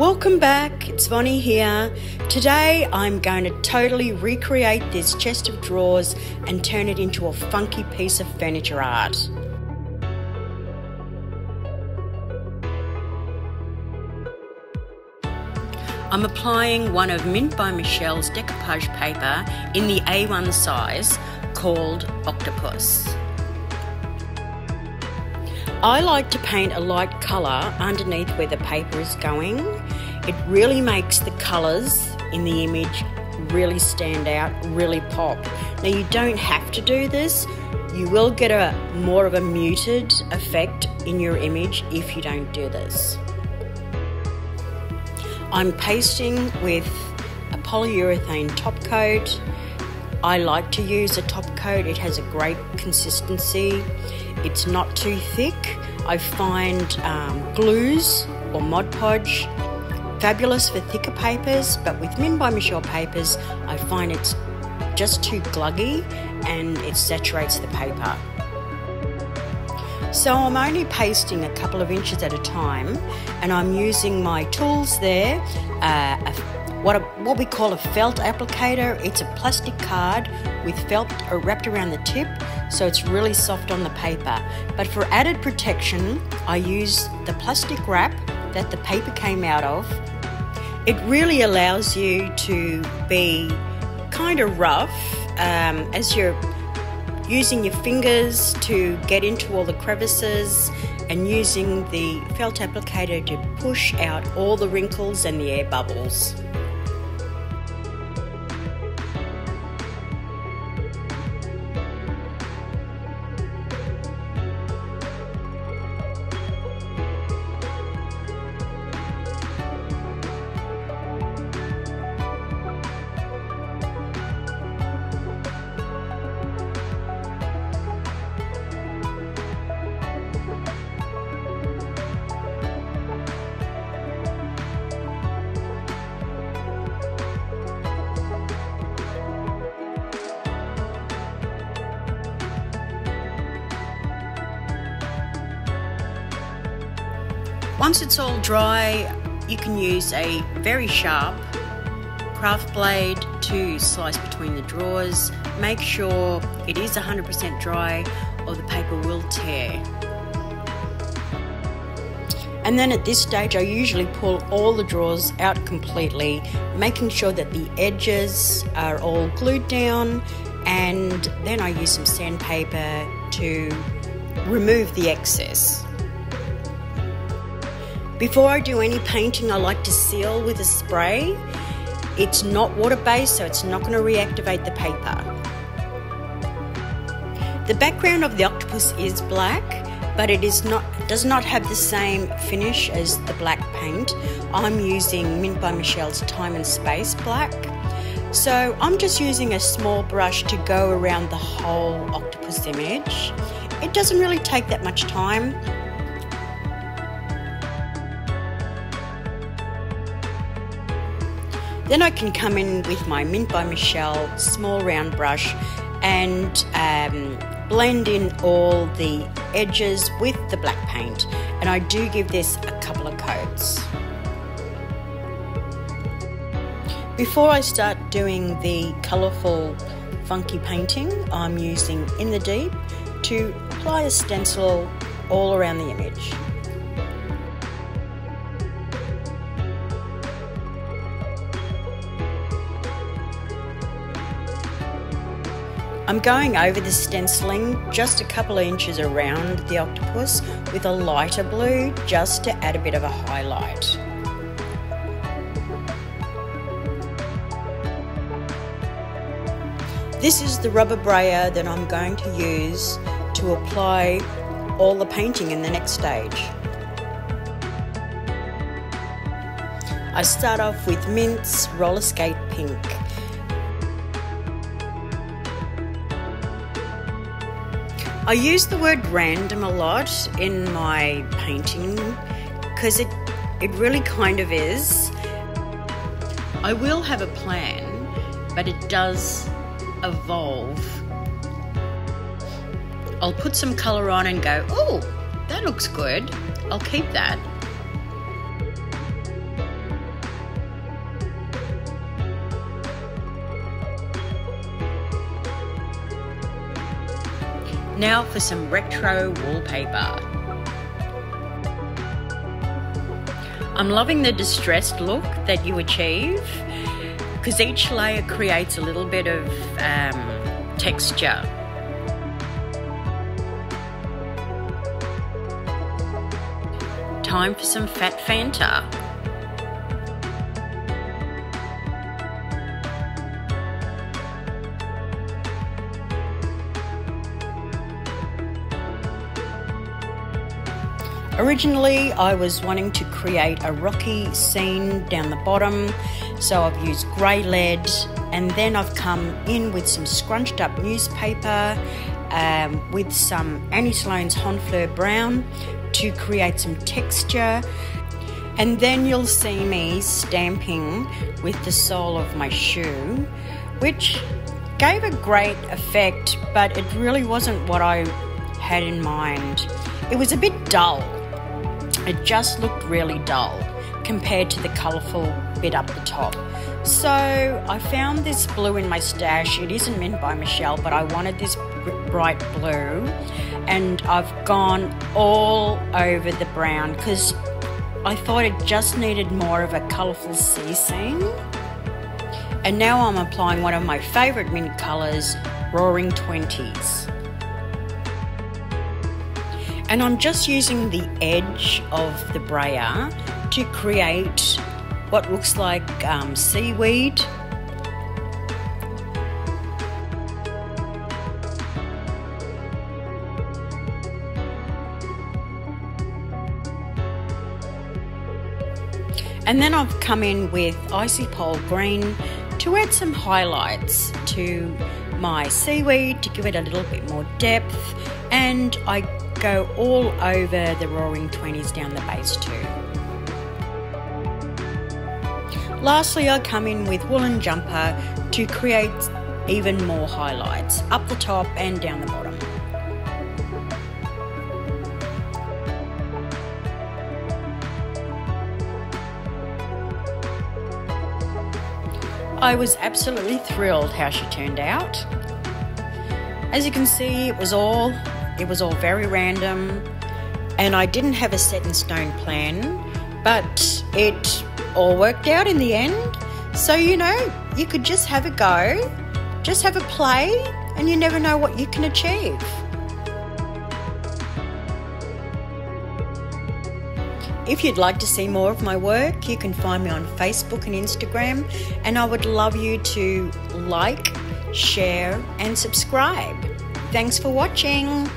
Welcome back, it's Vonnie here. Today I'm going to totally recreate this chest of drawers and turn it into a funky piece of furniture art. I'm applying one of Mint by Michelle's Decoupage paper in the A1 size called Octopus. I like to paint a light colour underneath where the paper is going. It really makes the colours in the image really stand out, really pop. Now you don't have to do this. You will get a more of a muted effect in your image if you don't do this. I'm pasting with a polyurethane top coat. I like to use a top coat. It has a great consistency. It's not too thick. I find glues or Mod Podge fabulous for thicker papers, but with Mint by Michelle papers, I find it's just too gluggy and it saturates the paper. So I'm only pasting a couple of inches at a time, and I'm using my tools there, what we call a felt applicator. It's a plastic card with felt wrapped around the tip, so it's really soft on the paper. But for added protection, I use the plastic wrap that the paper came out of. It really allows you to be kind of rough as you're using your fingers to get into all the crevices and using the felt applicator to push out all the wrinkles and the air bubbles. Once it's all dry, you can use a very sharp craft blade to slice between the drawers. Make sure it is 100% dry or the paper will tear. And then at this stage I usually pull all the drawers out completely, making sure that the edges are all glued down, and then I use some sandpaper to remove the excess. Before I do any painting, I like to seal with a spray. It's not water-based, so it's not going to reactivate the paper. The background of the octopus is black, but it does not have the same finish as the black paint. I'm using Mint by Michelle's Time and Space black. So I'm just using a small brush to go around the whole octopus image. It doesn't really take that much time. Then I can come in with my Mint by Michelle small round brush and blend in all the edges with the black paint. And I do give this a couple of coats. Before I start doing the colourful funky painting, I'm using In the Deep to apply a stencil all around the image. I'm going over the stenciling just a couple of inches around the octopus with a lighter blue just to add a bit of a highlight. This is the rubber brayer that I'm going to use to apply all the painting in the next stage. I start off with Mint's Roller Skate Pink. I use the word random a lot in my painting because it really kind of is. I will have a plan, but it does evolve. I'll put some colour on and go, oh, that looks good. I'll keep that. Now for some retro wallpaper. I'm loving the distressed look that you achieve because each layer creates a little bit of texture. Time for some fat Fanta. Originally, I was wanting to create a rocky scene down the bottom, so I've used grey lead, and then I've come in with some scrunched up newspaper with some Annie Sloane's Honfleur Brown to create some texture. And then you'll see me stamping with the sole of my shoe, which gave a great effect, but it really wasn't what I had in mind. It was a bit dull. It just looked really dull compared to the colourful bit up the top. So I found this blue in my stash. It isn't mint by Michelle, but I wanted this bright blue, and I've gone all over the brown because I thought it just needed more of a colourful sea scene. And now I'm applying one of my favourite mint colours, Roaring 20s. And I'm just using the edge of the brayer to create what looks like seaweed. And then I've come in with Icy Pole Green to add some highlights to my seaweed to give it a little bit more depth, and I go all over the Roaring 20s down the base too. Lastly, I come in with Woolen Jumper to create even more highlights up the top and down the bottom. I was absolutely thrilled how she turned out. As you can see, it was all very random, and I didn't have a set in stone plan, but it all worked out in the end. So, you know, you could just have a go, just have a play, and you never know what you can achieve. If you'd like to see more of my work, you can find me on Facebook and Instagram, and I would love you to like, share, and subscribe. Thanks for watching.